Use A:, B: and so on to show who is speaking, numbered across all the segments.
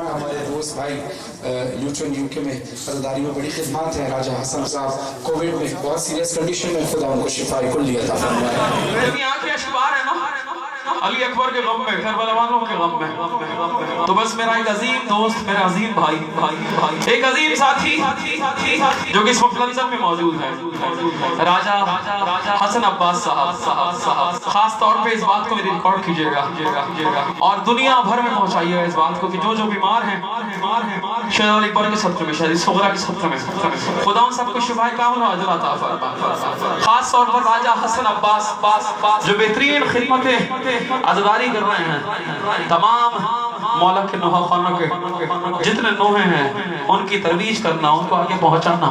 A: हमारे दोस्त भाई ल्यूटन यूके में अज़ादारी में बड़ी खिदमत है। राजा हसन साहब कोविड में बहुत सीरियस कंडीशन में, खुदा उनको शिफाए कुल अता फरमाए।
B: मेरी आंखें अशबार है ना अली अकबर के गम में, करबला वालों के गम में। तो बस मेरा एक अजीम दोस्त, मेरा अजीम भाई, एक अजीम साथी जो कि इस वक्त लंदन में मौजूद है, राजा हसन अब्बास साहब। खास तौर पे इस बात को मेरी रिकॉर्ड कीजिएगा और दुनिया भर में पहुंचाइएगा इस बात को कि जो बीमार हैं शायद अली अकबर के सदक़े में, शायद सुगरा के सदक़े में, खुदा उन सबको शिफाए कामिल और अजर अता फरमाए। खास तौर पर राजा हसन अब्बास जो बेहतरीन खिदमतें अज़ादारी कर रहे हैं, तमाम मौला के नोहा खानों के जितने नोहे हैं उनकी तरवीज करना, उनको आगे पहुंचाना।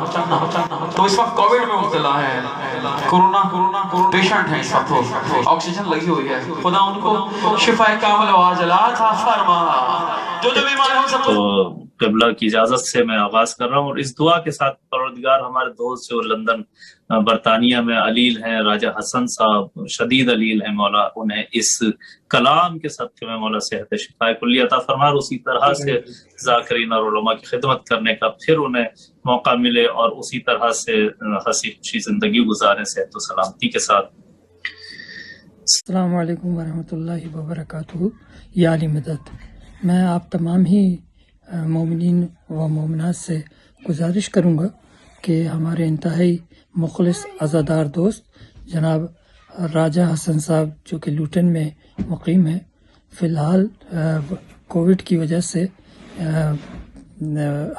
B: तो इस वक्त कोविड में मुब्तला है, कोरोना पेशेंट है, इस वक्त ऑक्सीजन लगी हुई है, खुदा उनको शिफाए कामिल व अजर अता फरमाए। जो बीमार हैं सबको
C: क़िबला की इजाज़त से मैं आगाज़ कर रहा हूँ और इस दुआ के साथ परवरदिगार हमारे दोस्त जो लंदन बरतानिया में अलील हैं, राजा हसन साहब शदीद अलील हैं, मौला उन्हें इस कलाम के सदक़े में मौला सेहत शिफा कुल्ली अता फरमाए। उसी तरह से ज़ाकिरीन और उलमा की खिदमत करने का फिर उन्हें मौका मिले और उसी तरह से हंसी खुशी ज़िंदगी गुजारें सेहत व सलामती के साथ।
D: अस्सलामु अलैकुम वरहमतुल्लाहि वबरकातुहू। या अली मदद, मैं आप तमाम ही मोमिनीन व मोमिनात से गुजारिश करूँगा कि हमारे इंतहाई मुखलिस अज़ादार दोस्त जनाब राजा हसन साहब जो कि लूटन में मुकीम है, फ़िलहाल कोविड की वजह से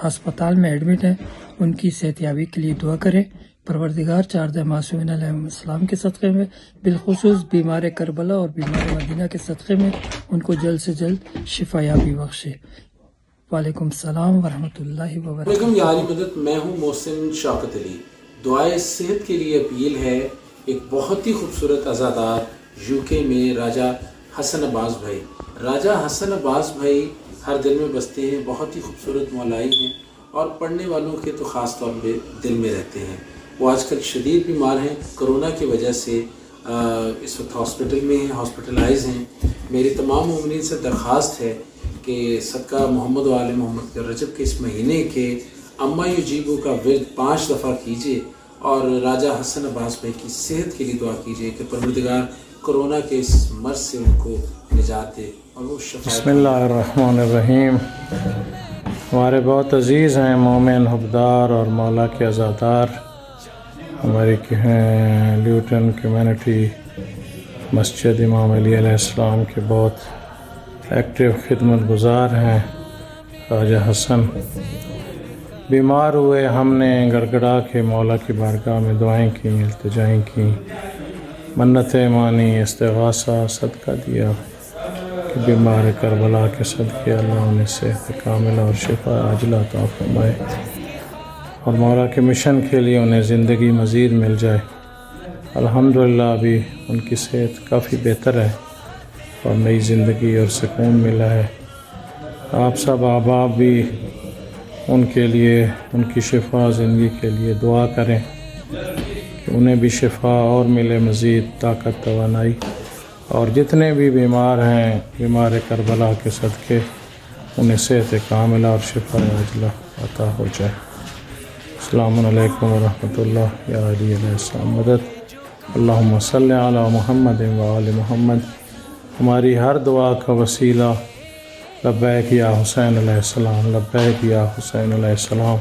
D: हस्पताल में एडमिट हैं, उनकी सेहतयाबी के लिए दुआ करें। परवरदिगार चारदा मासूमीन अलैहिस्सलाम के सदक़े में, बिलखुसूस बीमार करबला और बीमार मदीना के सदक़े में उनको जल्द से जल्द शिफायाबी बख्शे। वालेकुम सलाम वरहमतुल्लाहि वबरकातुहू।
E: या अली मदद, मैं हूँ मोहसिन शौकत अली। दुआए सेहत के लिए अपील है। एक बहुत ही खूबसूरत अज़ादार यूके में राजा हसन अब्बास भाई, राजा हसन अब्बास भाई हर दिल में बसते हैं, बहुत ही खूबसूरत मौलाई हैं और पढ़ने वालों के तो ख़ास तौर पे दिल में रहते हैं। वो आजकल शदीद बीमार हैं, कोरोना की वजह से इस वक्त हॉस्पिटल में हैं, हॉस्पिटलाइज हैं। मेरी तमाम मोमिनीन से दरख्वास्त है कि सदका मोहम्मद व आले मोहम्मद के रजब के इस महीने के अम्मा युजीबू का विर्द 5 दफ़ा कीजिए और राजा हसन अब्बास भाई की सेहत के लिए दुआ कीजिए कि परवरदिगार कोरोना के इस मर्ज से उनको निजात दे और वो
F: बिस्मिल्लाहिर्रहमानिर्रहीम। हमारे बहुत अजीज़ हैं मोमिन हुब्बदार और मौला के अज़ादार, हमारी ल्यूटन कम्युनिटी मस्जिद इमाम अली अलैहिस्सलाम के बहुत एक्टिव खिदमत गुज़ार हैं। राजा हसन बीमार हुए, हमने गड़गड़ा के मौला की बारगाह में दुआएं की, इल्तिजाएं की, मन्नतें मानी, इस्तिग़ासा सदका दिया कि बीमार करबला के सदक़े अल्लाह उन्हें सेहत कामिल और शिफा आजिला अता फरमाए और मौला के मिशन के लिए उन्हें ज़िंदगी मज़ीद मिल जाए। अल्हम्दुलिल्लाह अभी उनकी सेहत काफ़ी बेहतर है और नई ज़िंदगी और सुकून मिला है। आप सब अहबाब भी उनके लिए, उनकी शिफा ज़िंदगी के लिए दुआ करें कि उन्हें भी शिफा और मिले, मज़ीद ताकत तवानाई, और जितने भी बीमार हैं बीमार करबला के सदक़े उन्हें सेहत कामिला और शिफा आजिला अता हो जाए। अस्सलामु अलैकुम वरहमतुल्लाह। या अली अलैहिस्सलाम मदद। अल्लाहुम्मा सल्लि अला मुहम्मद व आले मुहम्मद। हमारी हर दुआ का वसीला लब्बैक या हुसैन अलैहिस्सलाम, लब्बैक या हुसैन अलैहिस्सलाम,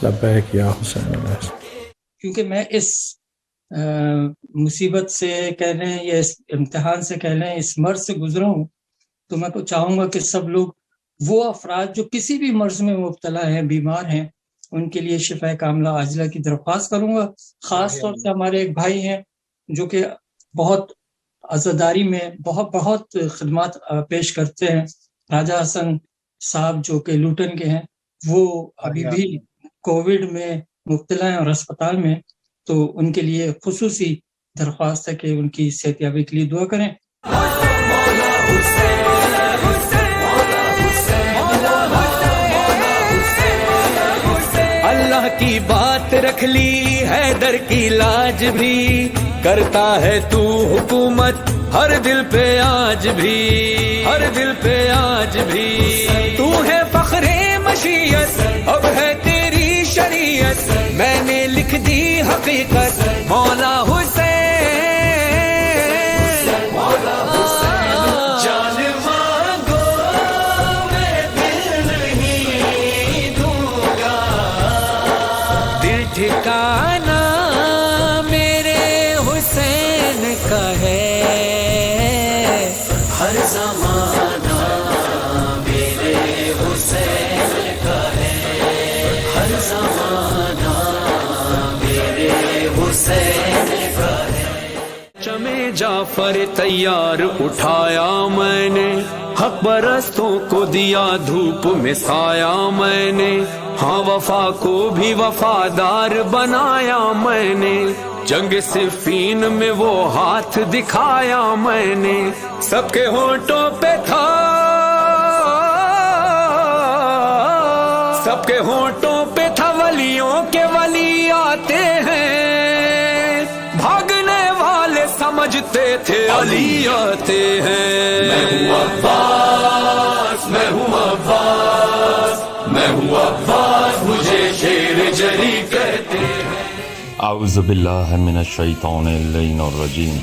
F: लब्बैक या हुसैन अलैहिस्सलाम।
D: क्योंकि मैं इस मुसीबत से कह लें या इस इम्तिहान से कह लें, इस मर्ज से गुजरा हूँ, तो मैं तो चाहूँगा कि सब लोग, वो अफराद जो किसी भी मर्ज में मुब्तला हैं, बीमार हैं, उनके लिए शिफा कामिला आजिला की दरख्वास्त करूँगा। ख़ास तौर से हमारे एक भाई हैं जो कि बहुत अज़ादारी में बहुत खिदमत पेश करते हैं, राजा हसन साहब जो कि लूटन के हैं, वो अभी भी कोविड में मुब्तला हैं और अस्पताल में, तो उनके लिए खुसूसी दरख्वास्त है कि उनकी सेहतयाबी के लिए दुआ करें।
G: अल्लाह की बात रख ली हैदर की लाज भी, करता है तू हुकूमत हर दिल पे आज भी, हर दिल पे आज भी तू है। सीरत मैंने लिख दी हकीकत मौला हुसैन जान मांगो मैं दिल नहीं दूंगा दिल ठिकाना मेरे हुसैन का है हर ज़माना मेरे हुसैन का है हर ज़माना मेरे हुसैन का है चमे जाफर तैयार उठाया मैंने हक परस्तों को दिया धूप में साया मैंने हाँ वफा को भी वफादार बनाया मैंने जंग सिफीन में वो हाथ दिखाया मैंने सबके होंठों पे था सबके होंठों पे था वलियों के वली आते हैं भागने वाले समझते थे अली आते हैं मैं हूँ अब्बास मैं हूँ अब्बास मैं हूँ अब्बास मुझे शेर जरी कहते हैं
H: अऊज़ु बिल्लाहि मिनश शैतानिर रजीम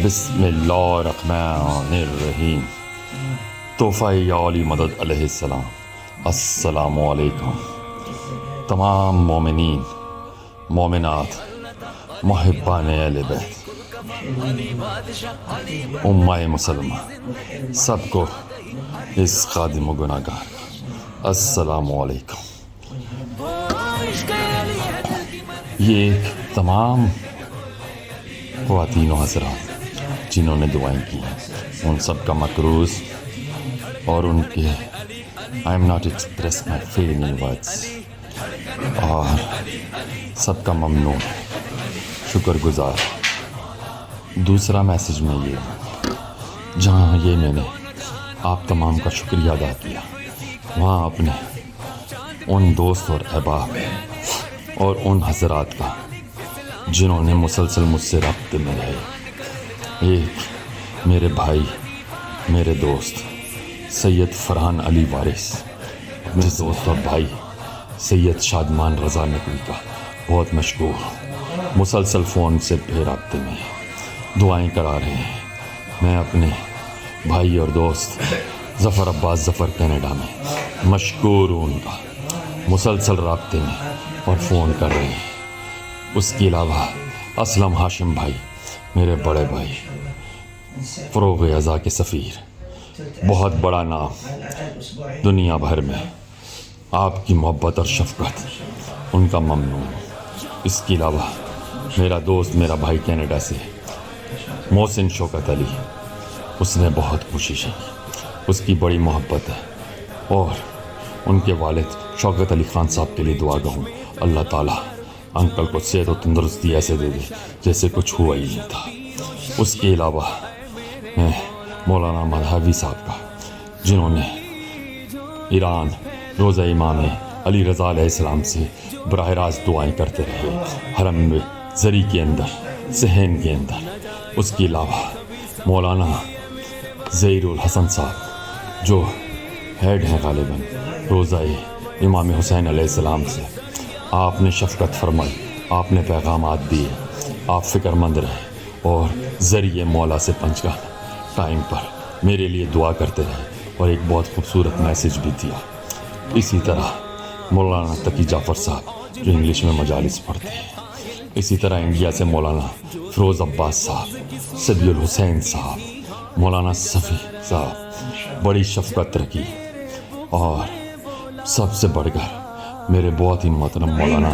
H: बिस्मिल्लाहिर रहमानिर रहीम तोहफ़ा या अली मदद अलैहिस्सलाम अस्सलामु अलैकुम तमाम मोमिनीन मोमिनात मुहिब्बान अहले बैत उम्माए मुसलमा सबको इस खादिम व गुनाहगार अस्सलामु अलैकुम। ये एक तमाम ख़वातीन व हज़रात जिन्होंने दुआएं की उन सब का मकरूज़ और उनके I am not express my feeling in words और सबका ममनून शुक्रगुज़ार। दूसरा मैसेज में ये जहाँ ये मैंने आप तमाम का शुक्रिया अदा किया वहाँ अपने उन दोस्त और अहबाब और उन हज़रात का जिन्होंने मुसलसल मुझसे रब्ते में रहे। एक मेरे भाई मेरे दोस्त सैयद फरहान अली वारिस अपने दोस्त और भाई सैयद शादमान रज़ा नकवी का बहुत मशकूर मुसलसल फ़ोन से भी रब्ते में दुआएं करा रहे हैं। मैं अपने भाई और दोस्त ज़फ़र अब्बास ज़फ़र कनाडा में मशकूर हूँ उनका मुसलसल रब्ते में और फ़ोन कर रहे हैं। उसके अलावा असलम हाशिम भाई मेरे बड़े भाई फ़रोग़ अज़ा के सफ़ीर बहुत बड़ा नाम दुनिया भर में आपकी मोहब्बत और शफ़क़त उनका ममनून। इसके अलावा मेरा दोस्त मेरा भाई कनाडा से मोहसिन शौकत अली उसने बहुत कोशिश की उसकी बड़ी मोहब्बत है और उनके वालिद शौकत अली ख़ान साहब के लिए दुआ गूँ अल्लाह ताला अंकल को सेहत और तंदुरुस्ती ऐसे दे दे जैसे कुछ हुआ ही नहीं था। उसके अलावा मैं मौलाना मदहवी साहब का जिन्होंने ईरान रोज़ा इमाम अली रज़ा अलैहिस्सलाम से बराह रास्त दुआएं करते रहे हरम में ज़री के अंदर सहन के अंदर। उसके अलावा मौलाना ज़हीरुल हसन साहब जो हेड हैं गालिबन रोज़ा इमाम हुसैन अलैहिस्सलाम से आपने शफ़क़त फरमाई आपने पैगामात दिए आप फ़िक्रमंद रहे और ज़रिए मौला से पंचगाना टाइम पर मेरे लिए दुआ करते रहे और एक बहुत खूबसूरत मैसेज भी दिया। इसी तरह मौलाना तकी जाफ़र साहब जो इंग्लिश में मजालिस पढ़ते हैं। इसी तरह इंडिया से मौलाना फ़िरोज़ अब्बास साहब सदीउल हुसैन साहब मौलाना सफ़ी साहब बड़ी शफ़क़त रखी और सबसे बढ़कर मेरे बहुत ही मोहतरम मौलाना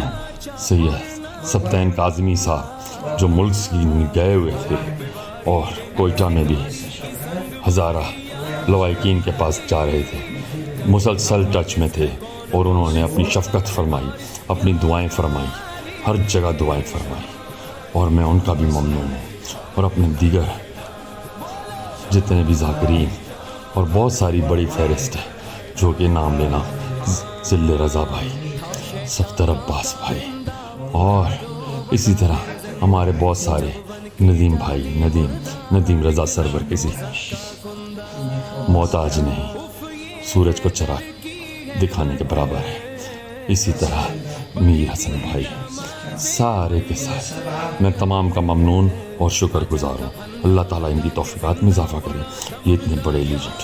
H: सैयद सब्तैन काज़मी साहब जो मुल्क से गए हुए थे और कोयटा में भी हज़ारा लवाकिन के पास जा रहे थे मुसलसल टच में थे और उन्होंने अपनी शफ़क़त फरमाई अपनी दुआएं फरमाई हर जगह दुआएं फरमाई और मैं उनका भी ममनून हूँ। और अपने दीगर जितने भी ज़ाकिरीन और बहुत सारी बड़ी फहरिस्त है जो कि नाम लेना ज़िल्ले रज़ा भाई सफ्तर अब्बास भाई और इसी तरह हमारे बहुत सारे नदीम भाई नदीम रज़ा सरवर किसी मोहताज नहीं सूरज को चरा दिखाने के बराबर है। इसी तरह मीर हसन भाई, सारे के सारे मैं तमाम का ममनून और शुक्रगुजार हूँ। अल्लाह ताला इनकी तौफ़ीक़ात में इजाफ़ा करे। ये इतने बड़े लीजेंड,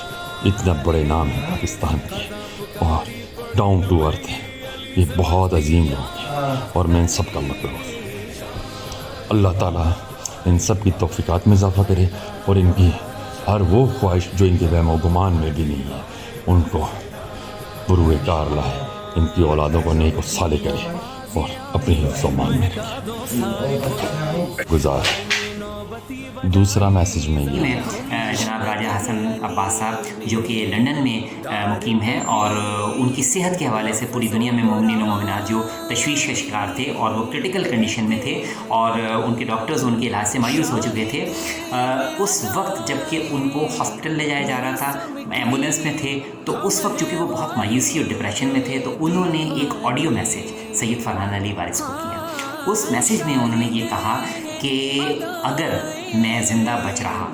H: इतने बड़े नाम हैं पाकिस्तान के और डाउन टू अर्थ है। ये बहुत अजीम लोग हैं और मैं इन सब का मकरूर। अल्लाह ताला इन सब की तौफ़ीक़ात में इजाफ़ा करे और इनकी हर वो ख्वाहिश जो इनके वहम गुमान में भी नहीं है उनको बुरुए कार लाए, इनकी औलादों को नेक और साले करे और अपनी हिफ्ज़ व मान में रखे। गुजार दूसरा मैसेज में ये
I: जनाब राजा हसन अब्बास साहब जो कि लंदन में मुकीम हैं और उनकी सेहत के हवाले से पूरी दुनिया में मोमिनीन व मोमिनात जो तशवीश का शिकार थे और वो क्रिटिकल कंडीशन में थे और उनके डॉक्टर्स उनके इलाज से मायूस हो चुके थे। उस वक्त जबकि उनको हॉस्पिटल ले जाया जा रहा था, एम्बुलेंस में थे, तो उस वक्त चूँकि वो बहुत मायूसी और डिप्रेशन में थे, तो उन्होंने एक ऑडियो मैसेज सैयद फरहान अली वारिस को किया। उस मैसेज में उन्होंने ये कहा कि अगर मैं ज़िंदा बच रहा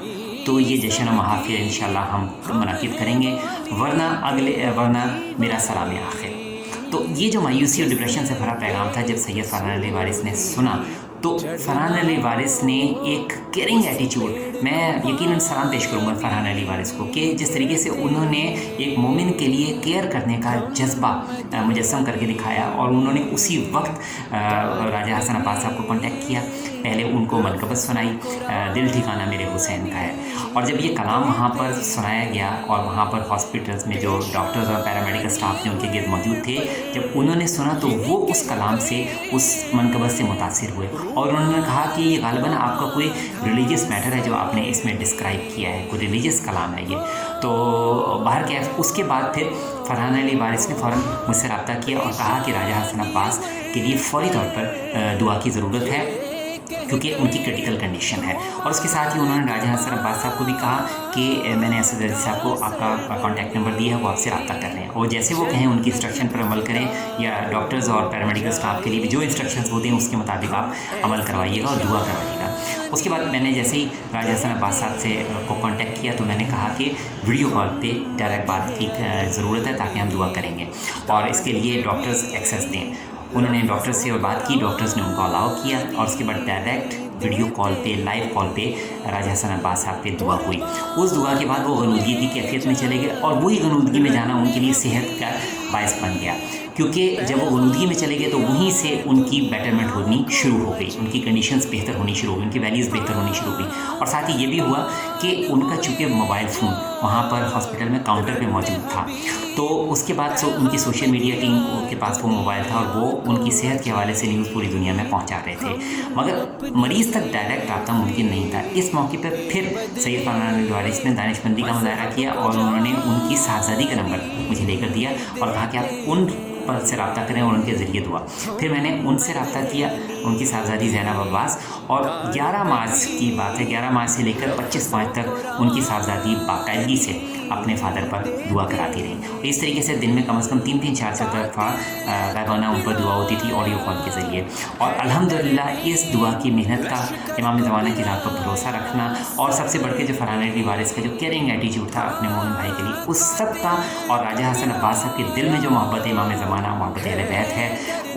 I: तो ये जश्न व महाफ़िर इंशाअल्लाह हम मुनाकिद करेंगे, वरना मेरा सलाम आखिर। तो ये जो मायूसी और डिप्रेशन से भरा पैगाम था जब सैयद फरहान अली वारिस ने सुना, तो फरहान अली वारिस ने एक केयरिंग एटीट्यूड, मैं यकीनन सलाम पेश करूँगा फरहान अली वारिस को कि जिस तरीके से उन्होंने एक मोमिन के लिए केयर करने का जज्बा मुजस्सम करके दिखाया और उन्होंने उसी वक्त राजा हसन अब्बास साहब को कांटेक्ट किया। पहले उनको मनकबत सुनाई, दिल ठिकाना मेरे हुसैन का है, और जब ये कलाम वहाँ पर सुनाया गया और वहाँ पर हॉस्पिटल्स में जो डॉक्टर्स और पैरामेडिकल स्टाफ थे उनके गिर्द मौजूद थे, जब उन्होंने सुना तो वो उस कलाम से, उस मनकबत से मुतासिर हुए और उन्होंने कहा कि ये गालिबन आपका कोई रिलीजियस मैटर है जो आपने इसमें डिस्क्राइब किया है, कोई रिलीजियस कलाम है ये। तो बाहर क्या, उसके बाद फिर फरहान अली वारिस ने फ़ौरन मुझसे रब्ता किया और कहा कि राजा हसन अब्बास के लिए फौरी तौर पर दुआ की ज़रूरत है क्योंकि उनकी क्रिटिकल कंडीशन है। और उसके साथ ही उन्होंने राजा हसन अब्बास साहब को भी कहा कि मैंने असद अली साहब को आपका कॉन्टैक्ट नंबर दिया है, वो आपसे रब्ता कर रहे हैं और जैसे वो कहें उनकी इंस्ट्रक्शन पर अमल करें, या डॉक्टर्स और पैरामेडिकल स्टाफ के लिए भी जो इंस्ट्रक्शंस होते हैं उसके मुताबिक आप अमल करवाइएगा और दुआ करवाइएगा। उसके बाद मैंने जैसे ही राजा हसन अब्बास साहब से को कांटेक्ट किया तो मैंने कहा कि वीडियो कॉल पे डायरेक्ट बात की ज़रूरत है ताकि हम दुआ करेंगे और इसके लिए डॉक्टर्स एक्सेस दें। उन्होंने डॉक्टर से बात की, डॉक्टर्स ने उनको अलाउ किया और उसके बाद डायरेक्ट वीडियो कॉल पे, लाइव कॉल पे राजा हसन अब्बास साहब पे दुआ हुई। उस दुआ के बाद वो गनूदगी की कैफियत में चले गए और वही गनूदगी में जाना उनके लिए सेहत का बायस बन गया, क्योंकि जब वो गनूदगी में चले गए तो वहीं से उनकी बेटरमेंट होनी शुरू हो गई, उनकी कंडीशंस बेहतर होनी शुरू हो गई, उनकी वैल्यूज़ बेहतर होनी शुरू हुई। और साथ ही ये भी हुआ कि उनका चूँकि मोबाइल फ़ोन वहाँ पर हॉस्पिटल में काउंटर पे मौजूद था, तो उसके बाद उनकी सोशल मीडिया टीम के पास वो मोबाइल था और वो उनकी सेहत के हवाले से न्यूज़ पूरी दुनिया में पहुँचा रहे थे, मगर मरीज़ तक डायरेक्ट रब्ता मुमकिन नहीं था। इस मौके पर फिर सैयद फरहान अली वारिस ने दानिशमंदी का मुजाहरा किया और उन्होंने उनकी साहबजादी का नंबर मुझे लेकर दिया और कहा कि आप उन पर से रब्ता करें और उनके ज़रिए दुआ। फिर मैंने उनसे रब्ता किया, उनकी साहबजादी ज़ैनब अब्बास, और 11 मार्च की बात है, 11 मार्च से लेकर 25 मार्च तक उनकी साहबजादी बाकायदगी से अपने फादर पर दुआ कराती रही। इस तरीके से दिन में कम से कम 3-3, 4-4 दफ़ा गायबाना उन पर दुआ होती थी ऑडियो कॉल के ज़रिए। और अल्हम्दुलिल्लाह इस दुआ की मेहनत का, इमाम ज़माना की ज़ात पर भरोसा रखना और सबसे बढ़ के जो फरहान अली वारिस का जो केयरिंग एटीट्यूड था अपने मोमिन भाई के लिए, उस सब का, और राजा हसन अब्बास साहब के दिल में जो मोहब्बत इमाम ज़माना, मोहब्बत अहले बैत है,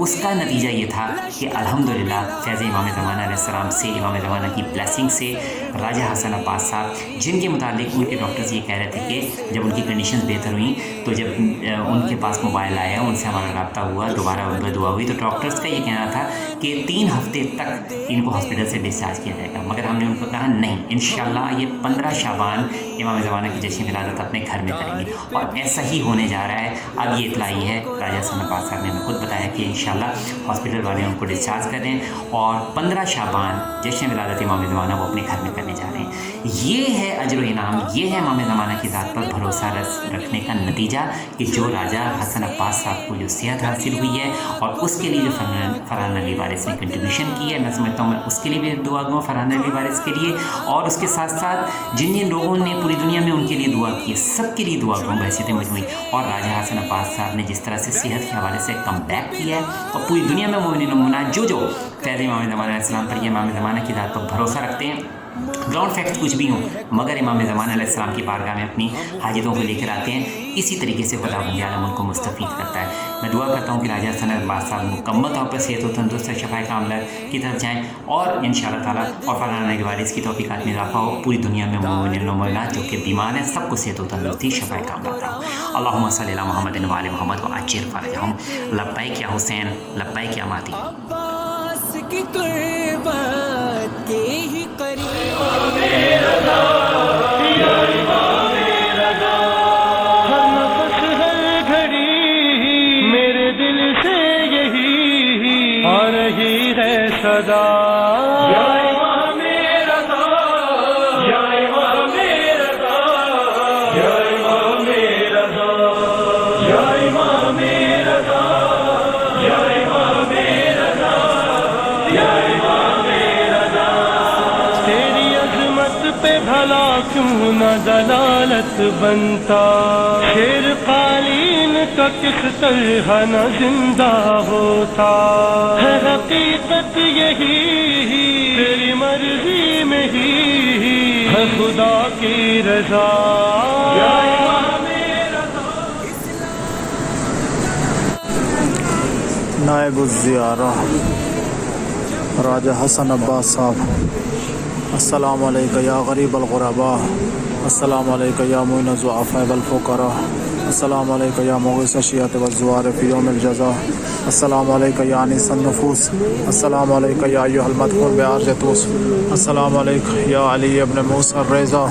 I: उसका नतीजा ये था कि अल्हम्दुलिल्लाह फैज़ इमाम ज़माना अलैहिस्सलाम से, इमाम ज़माना की ब्लेसिंग से राजा हसन अब्बास साहब, जिनके मुतालिक उनके डॉक्टर्स ये कह रहे थे कि जब उनकी कंडीशंस बेहतर हुई तो जब उनके पास मोबाइल आया, उनसे हमारा रब्ता हुआ, दोबारा उन पर दुआ हुई, तो डॉक्टर्स का ये कहना था कि 3 हफ्ते तक इनको हॉस्पिटल से डिस्चार्ज किया जाएगा, मगर हमने उनको कहा नहीं, इंशाअल्लाह ये 15 शाबान इमाम ज़माना की जश्न विलादत अपने घर में करेंगे और ऐसा ही होने जा रहा है। अब ये इतला ही है, राजा हसन अब्बास साहब ने हमें खुद बताया कि इंशाअल्लाह हॉस्पिटल वाले उनको डिस्चार्ज कर दें और 15 शाबान जश्न विलादत इमाम ज़माना वो अपने घर में करने जा रहे हैं। ये है अजर व इनाम, ये है इमाम ज़माना की ज़ात पर भरोसा रखने का नतीजा कि जो राजा हसन अब्बास साहब को जो सेहत हासिल हुई है और उसके लिए जो फरहान अली वारिस ने कंट्रीब्यूशन की है, मैं समझता हूँ मैं उसके लिए भी दुआ दूँ फरहान अली वारिस के लिए, और उसके साथ साथ जिन जिन लोगों ने पूरी दुनिया में उनके लिए दुआ की है सबके लिए दुआ दूँ बहसीत मजमूई। और राजा हसन अब्बास साहब ने जिस तरह से सेहत के हवाले से कम बैक किया है और पूरी दुनिया में मोमिनीन व मोमिनात जो फैज़ इमाम ज़मान अलैहिस्सलाम पर, इमाम ज़माना की ज़ात पर भरोसा रखते हैं। ग्राउंड फैक्ट कुछ भी हो मगर इमाम ज़मान अलैहिस्सलाम की बारगाह में अपनी हाजतों को लेकर आते हैं। इसी तरीके से खुदावंद आलम उनको मुस्तफ़ीद करता है। मैं दुआ करता हूँ कि राजा हसन अब्बास साहब मुकम्मल तौर पर सेहत और तंदुरुस्त शफ़ाए कामिला की तरफ जाएँ और इंशाअल्लाह ताला और फरमाने के बाद इसकी तौफ़ीक़ात में इज़ाफ़ा हो। पूरी दुनिया में मोमिनीन और मोमिनात जो कि बीमार हैं सबको सेहत और तंदुरुस्ती शफ़ाए कामिला अता हो। अल्लाहुम्मा सल्ली अला मुहम्मदिन व आलि मुहम्मद व अज्जिल फ़रजहुम। लब्बैक या हुसैन, लब्बैक या माती।
G: की कुर्बत के ही करीब
F: हर नफस हर घड़ी मेरे दिल से यही आ रही है सदा, या इमाम रज़ा, या इमाम रज़ा, या इमाम रज़ा, या इमाम रज़ा, या इमाम रज़ा, या इमाम रज़ा। तेरी अज़मत पे भला क्यों न दलालत बनता, शेर कालीन का किस तरह न जिंदा होता। है हकीकत यही तेरी मर्जी में ही है खुदा की रज़ा। नायब ज़ियारा राजा हसन अब्बास साहब, अस्सलामु अलैका या गरीब अल-गुरबा, अस्सलामु अलैका या मुइन ज़ुअफ़ा वल फ़ुक़रा, अस्सलामु अलैका या मुग़ीस अश-शियअत वज़-ज़ुवार फ़ी यौमिल जज़ा, अस्सलामु अलैका या अनीस अन-नुफ़ूस, अस्सलामु अलैका या अय्युहल मदफ़ून बिअर्ज़ तूस, अस्सलामु अलैका या अली इब्न मूसा ar-रज़ा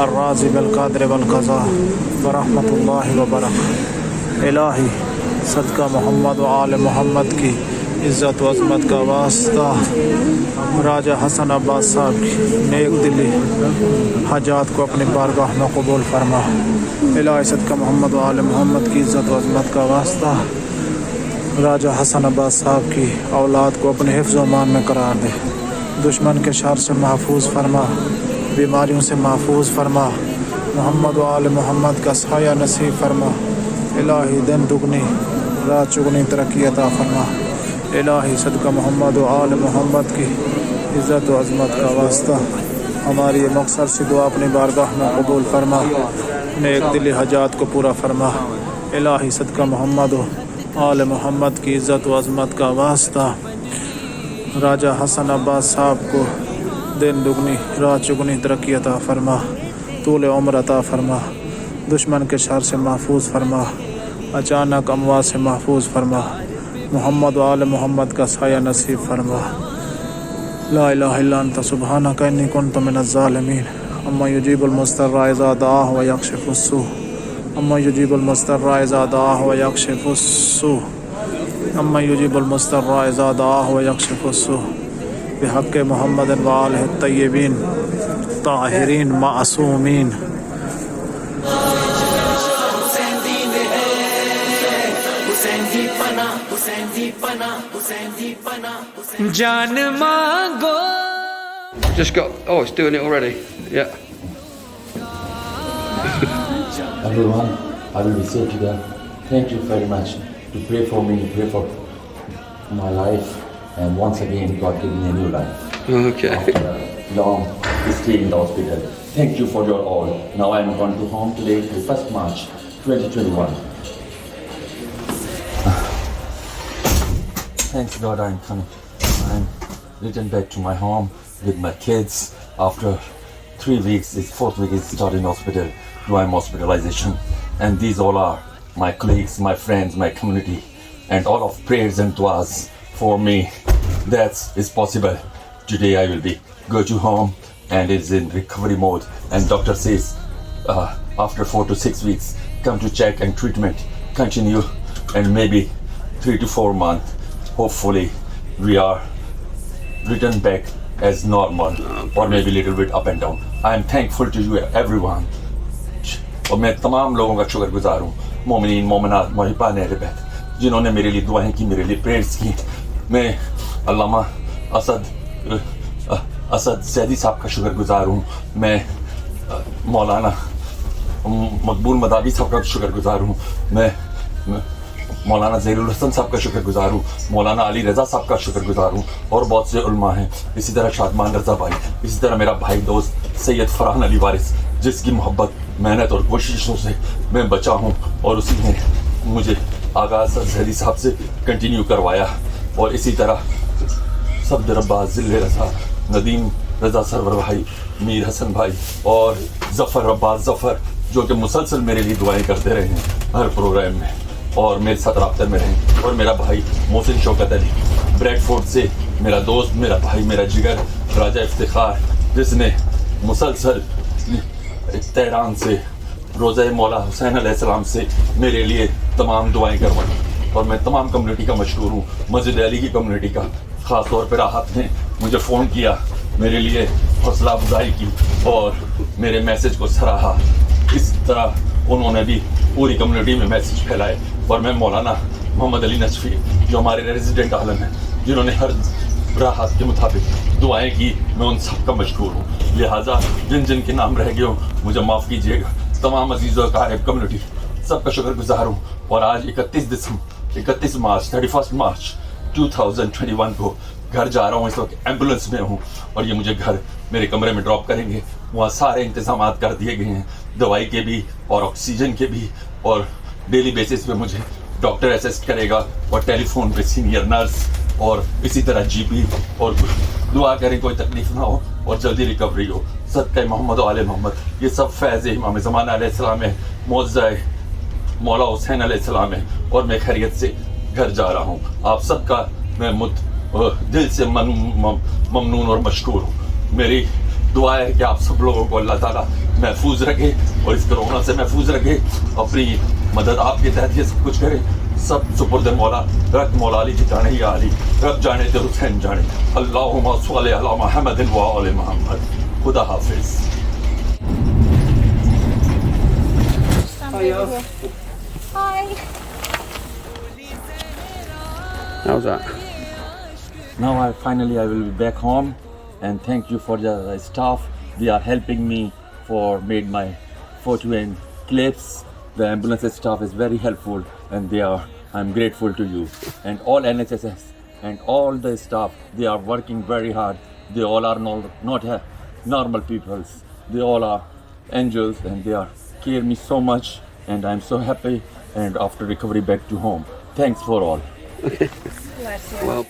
F: ar-राज़ी बिल क़द्र वल क़ज़ा व रहमतुल्लाहि व बरकातुहू। इलाही सदका मोहम्मद व आल मोहम्मद की इज़्ज़त व अज़मत का वास्ता राजा हसन अब्बास साहब की नेक दिली हाजात को अपनी बारगाह में कबूल फरमा। इलाही सदका मोहम्मद व आल मोहम्मद की इज़्ज़त व अज़मत का वास्ता राजा हसन अब्बास साहब की औलाद को अपने हिफ्ज़ व अमान में करार दे। दुश्मन के शर से महफूज फरमा, बीमारियों से महफूज फरमा। मोहम्मद व आल मोहम्मद का साया नसीब फरमा। इलाही दिन दुगनी रात चुगनी तरक्की अता फरमा। इलाही सदका मोहम्मद व आल मोहम्मद की इज़्ज़त व अज़मत का वास्ता हमारी ये मकसद से दुआ अपनी बारगाह में कबूल फरमा। नेक दिली हजात को पूरा फरमा। इलाही सदका मोहम्मद व आल मोहम्मद की इज़्ज़त व अज़मत का वास्ता राजा हसन अब्बास साहब को दिन दुगनी रात चुगनी तरक्की अता फरमा। तूल उम्र अता फरमा। दुश्मन के शर से महफूज फरमा। अचानक अमवात से महफूज फरमा। मोहम्मद व आल मोहम्मद का साया नसीब फरमा। ला इलाहा इल्ला अंता सुब्हानक इन्नी कुन्तु मिनज़ ज़ालिमीन। अम्मा युजीबुल मुज़्तर्रा इज़ा दआह व यक्शिफुस सू, अम्मा युजीबुल मुज़्तर्रा इज़ा दआह व यक्शिफुस सू, अम्मा युजीबुल मुज़्तर्रा इज़ा दआह व यक्शिफुस सू। बिहक़्क़ि मुहम्मदिन व आलिहि अत-तय्यबीन ताहिरीन मासूमीन।
G: जान मांगो।
J: Just got, oh, it's doing it already. Yeah.
H: Everyone, I will be safe today. Thank you very much to pray for me, pray for my life, and once again, God gave me a new life.
J: Okay.
H: After a long stay in the hospital. Thank you for your all. Now I am going to home today, the 1st March, 2021. Thanks God I'm coming. I'm returned back to my home with my kids after 3 weeks. This 4th week is starting hospital, doing hospitalization. And these all are my colleagues, my friends, my community, and all of prayers and du'as for me. That is possible. Today I will be go to home and is in recovery mode. And doctor says after 4 to 6 weeks, come to check and treatment continue, and maybe 3 to 4 months. Hopefully, we are returned back as normal, or maybe a little bit up and down. I am thankful to you, everyone. और मैं तमाम लोगों का शुक्रगुजार हूँ, मोमिनीन मोमिनात मुहिब्बान रहमत, जिन्होंने मेरे लिए दुआएं की, मेरे लिए प्रेयर्स की। मैं अल्लामा असद सैदी साहब का शुक्रगुजार हूँ। मैं मौलाना मकबूल मदावी साहब का शुक्रगुजार हूँ। मैं मौलाना ज़हीरुल हसन साहब का शुक्रगुजार हूँ, मौलाना अली रज़ा साहब का शुक्रगुजार हूँ, और बहुत से उलमा हैं, इसी तरह शादमान रज़ा भाई, इसी तरह मेरा भाई दोस्त सैयद फरहान अली वारिस, जिसकी मोहब्बत, मेहनत और कोशिशों से मैं बचा हूँ, और उसी ने मुझे आगाज़ ज़हरी साहब से कंटिन्यू करवाया। और इसी तरह सफदर अब्बास, ज़िल्ले रज़ा, नदीम रज़ा सरवर भाई, मीर हसन भाई और ज़फ़र अब्बास ज़फ़र, जो कि मुसलसल मेरे लिए दुआएं करते रहे हैं हर प्रोग्राम में और मेरे साथ राब्ते में रहे। और मेरा भाई मोहसिन शौकत अली ब्रैडफोर्ड से, मेरा दोस्त, मेरा भाई, मेरा जिगर, राजा इफ्तिखार, जिसने मुसलसल तेहरान से रोज़ा मौला हुसैन अलैहिस्सलाम से मेरे लिए तमाम दुआएं करवाई। और मैं तमाम कम्युनिटी का मशहूर हूँ, मस्जिद अली की कम्युनिटी का। ख़ास तौर पर राहत ने मुझे फ़ोन किया, मेरे लिए हौसला अफजाई की और मेरे मैसेज को सराहा। इस तरह उन्होंने भी पूरी कम्युनिटी में मैसेज फैलाए। और मैं मौलाना मोहम्मद अली नजफी, जो हमारे रेजिडेंट आलम हैं, जिन्होंने हर राहत के मुताबिक दुआएं की, मैं उन सब का मशहूर हूँ। लिहाजा जिन जिन के नाम रह गए हो मुझे माफ़ कीजिएगा। तमाम अजीज़ और क़ारिब कम्युनिटी सबका शुक्रगुजार हूँ। और आज 31 मार्च 2021 को घर जा रहा हूँ। इस वक्त एम्बुलेंस में हूँ और ये मुझे घर मेरे कमरे में ड्रॉप करेंगे। वहाँ सारे इंतजाम कर दिए गए हैं, दवाई के भी और ऑक्सीजन के भी, और डेली बेसिस पे मुझे डॉक्टर असिस्ट करेगा और टेलीफोन पे सीनियर नर्स और इसी तरह जीपी। और दुआ करें कोई तकलीफ ना हो और जल्दी रिकवरी हो। सदक़े मोहम्मद और आले मोहम्मद, ये सब फैज़ इमाम ज़माना अलैहिस्सलाम है, मौज़ा मौला हुसैन अलैहिस्सलाम है। और मैं खैरियत से घर जा रहा हूँ। आप सबका मैं दिल से ममनून और मशकूर हूँ। मेरी दुआ है कि आप सब लोगों को अल्लाह ताला महफूज रखे और इस कोरोना से महफूज रखे। अपनी मदद आपके तहत ये सब कुछ करे। सब सुपुर्द मौला, रख मौला अली जाने या अली, रब जाने ते हुसैन जाने। अल्लाहुम्मा सल्लि अला मुहम्मद व आले मुहम्मद। खुदा हाफिज़।
J: Hi. How's that?
H: Now I will be back home, and thank you for the staff. They are helping me for made my photo and clips. The ambulance staff is very helpful, and I'm grateful to you. And all NHS and all the staff, they are working very hard. They all are not normal people. They all are angels, and they are care me so much, and I'm so happy. And after recovery back to home. Thanks for all.
J: Okay. Well.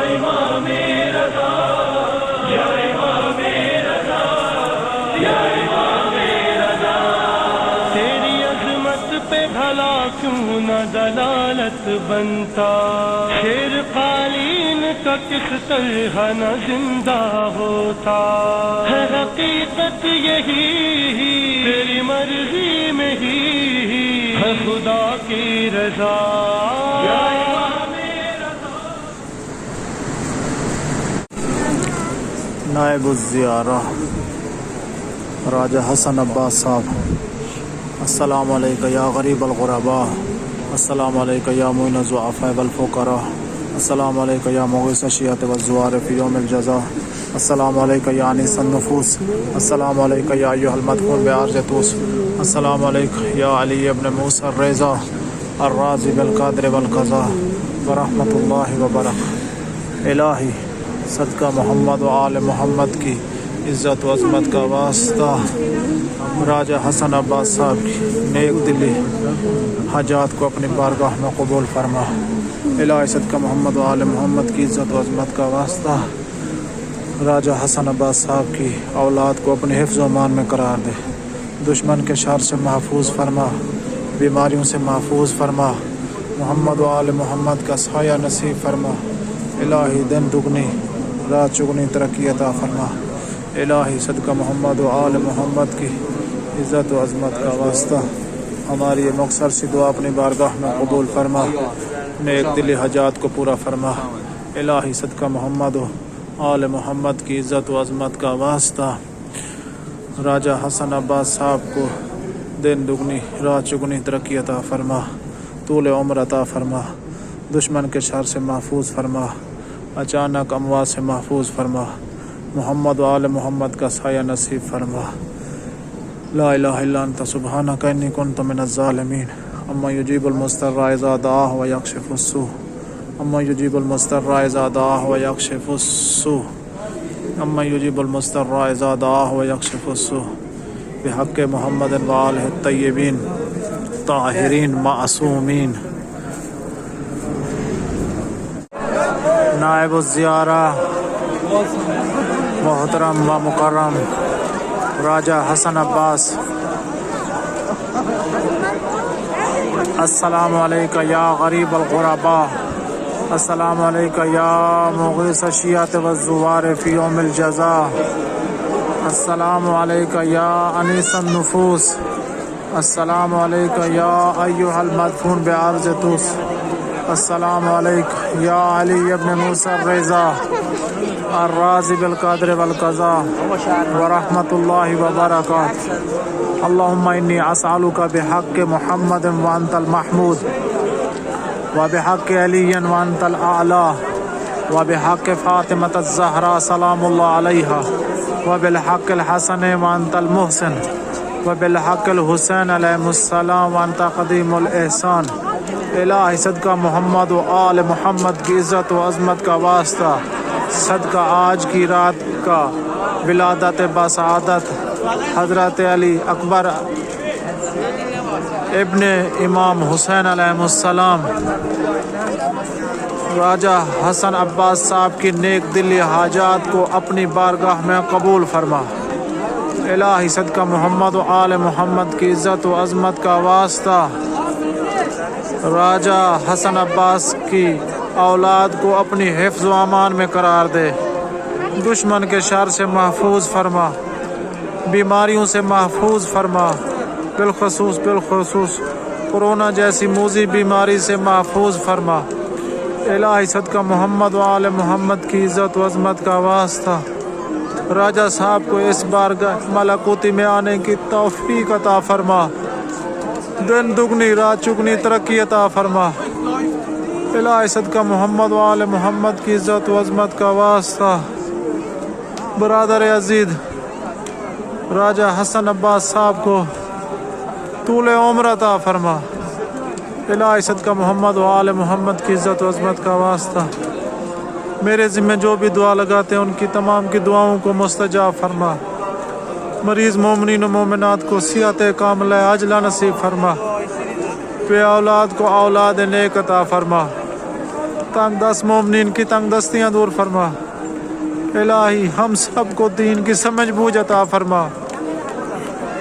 G: इमाम रज़ा, या इमाम रज़ा, या इमाम रज़ा। तेरी अज़मत पे भला क्यों न दलालत बनता, शेर कालीन का किस तरह न जिंदा होता। है हकीकत यही तेरी मर्जी में ही है खुदा की रज़ा।
F: नायब ज़ियारा राजा हसन अब्बास साहब, अस्सलामु अलैका या गरीब अल-गुरबा, अस्सलामु अलैका या मुइन ज़ुआफ़ा वल फ़ुक़रा, अस्सलामु अलैका या मुग़ीस अश-शियात वज़-ज़ुवार फ़ी यौमिल जज़ा, अस्सलामु अलैका या अनीस अन-नुफ़ूस, अस्सलामु अलैका या अय्युहल मदफ़ून बिअर्ज़ तूस, अस्सलामु अलैका या अली इब्न मूसा ar-रज़ा ar-राज़ी बिल क़द्र वल क़ज़ा व रहमतुल्लाहि व बरकातहू। इलाही सदका मोहम्मद व आल मोहम्मद की इज़्ज़त व अज़मत का वास्ता राजा हसन अब्बास साहब की नेक दिली हाजात को अपनी बारगाह में कबूल फरमा। इलाही सदका मोहम्मद व आल मोहम्मद की इज़्ज़त व अज़मत का वास्ता राजा हसन अब्बास साहब की औलाद को अपने हिफ्ज़ व अमान में करार दे। दुश्मन के शर से महफूज फरमा, बीमारियों से महफूज फरमा, मोहम्मद व आल मोहम्मद का साया नसीब फरमा। इलाही दिन दुगनी रात चुगनी तरक्की अता फरमा। इलाही सदका मोहम्मद व आल मोहम्मद की इज़्ज़त व अज़मत का वास्ता हमारी ये मुख्तसर सी दुआ अपनी बारगाह में कबूल फरमा, नेक दिली हजात को पूरा फरमा। इलाही सदका मोहम्मद व आल मोहम्मद की इज़्ज़त व अज़मत का वास्ता राजा हसन अब्बास साहब को दिन दुगनी रात चुगनी तरक्की अता फरमा, तूल उम्र अता फरमा, दुश्मन के शर से महफूज फरमा, अचानक अमवात से महफूज फरमा, मोहम्मद व आल मोहम्मद का साया नसीब फरमा। ला इलाहा इल्ला अंता सुब्हानका इन्नी कुन्तु मिनज़ ज़ालिमीन। अम्मा युजीबुल मुज़्तर्रा इज़ा दआह व यक्शिफुस सू, अम्मा युजीबुल मुज़्तर्रा इज़ा दआह व यक्शिफुस सू, अम्मा युजीबुल मुज़्तर्रा इज़ा दआह व यक्शिफुस सू, बिहक़्क़ि मुहम्मदिन व आलिहि तय्यबीन ताहिरीन मासूमीन। नायब ज़ियारा मोहतरम व मुकर्रम राजा हसन अब्बास, अस्सलामु अलैका या गरीब अल-गुरबा, अस्सलामु अलैका या मुग़ीस अश-शियात वज़-ज़ुवार फ़ी यौमिल जज़ा, अस्सलामु अलैका या अनीस अन-नुफ़ूस, अस्सलामु अलैका या अय्युहल मदफ़ून बिअर्ज़ तूस, अस्सलामु अलैका या अली इब्न मूसा ar-रज़ा ar-राज़ी बिल क़द्र वल क़ज़ा व रहमतुल्लाहि व बरकातहू। अल्लाहुम्मा इन्नी असअलुका बिहक़्क़ि मुहम्मदिन व अंतल महमूद व बिहक़्क़ि अलीय्यिन व अंतल आला व बिहक़्क़ि फ़ातिमत ज़हरा सलामुल्लाह अलैहा व बिलहक़्क़िल हसन व अंतल मुहसिन व बिलहक़्क़िल हुसैन अलैहिमुस्सलाम व अंता क़दीमुल एहसान। इलाही सदका मोहम्मद व आल मोहम्मद की इज़्ज़त व अज़मत का वास्ता सदका आज की रात का विलादत बसादत हज़रत अली अकबर इब्ने इमाम हुसैन अलैहिमुस्सलाम राजा हसन अब्बास साहब की नेक दिली हाजात को अपनी बारगाह में कबूल फरमा। इलाही सदका मोहम्मद व आल मोहम्मद की इज़्ज़त व अज़मत का वास्ता राजा हसन अब्बास की औलाद को अपनी हिफ्ज़ व अमान में करार दे। दुश्मन के शर से महफूज फरमा, बीमारियों से महफूज फरमा, बिलखसूस कोरोना जैसी मूज़ी बीमारी से महफूज फरमा। इलाही सदका मोहम्मद व आल मोहम्मद की इज़्ज़त व अज़मत का वास्ता राजा साहब को इस बार मलकूती में आने की तौफ़ीक़ अता फरमा, दिन दुगनी रात चुगनी तरक्की अता फरमा। इलाही सदका मोहम्मद व आल मोहम्मद की इज़्ज़त व अज़मत का वास्ता बरादर अज़ीज़ राजा हसन अब्बास साहब को तूल उम्र अता फरमा। इलाही सदका मोहम्मद व आल मोहम्मद की इज़्ज़त व अज़मत का वास्ता मेरे ज़िम्मे जो भी दुआ लगाते हैं उनकी तमाम की दुआओं को मुस्तजाब फरमा। मरीज़ मोमिनीन व मोमिनात को सिहत कामिला अजला नसीब फरमा। पे औलाद को औलाद नेक अता फरमा। تنگ دست مومنین کی تنگ دستیاں دور فرما الہی ہم سب کو دین کی سمجھ بوجھ عطا فرما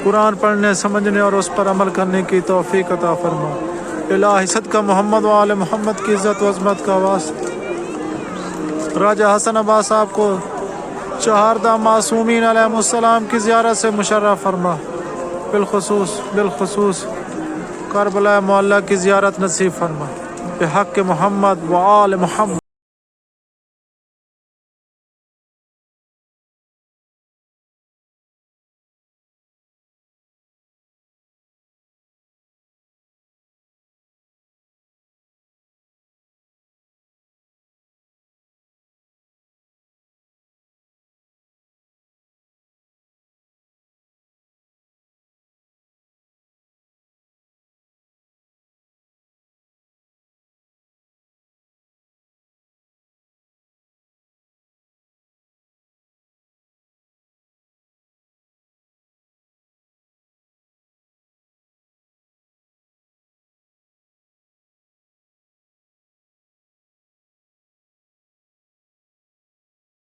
F: قرآن پڑھنے سمجھنے اور اس پر عمل کرنے کی توفیق عطا فرما الہی صدقہ محمد و آل محمد کی عزت و عظمت کا واسطہ راجہ حسن عباس صاحب کو چہاردہ معصومین علیہ السلام کی زیارت سے مشرف فرما بالخصوص کربلا معلیٰ کی زیارت نصیب فرما بحق محمد و آل محمد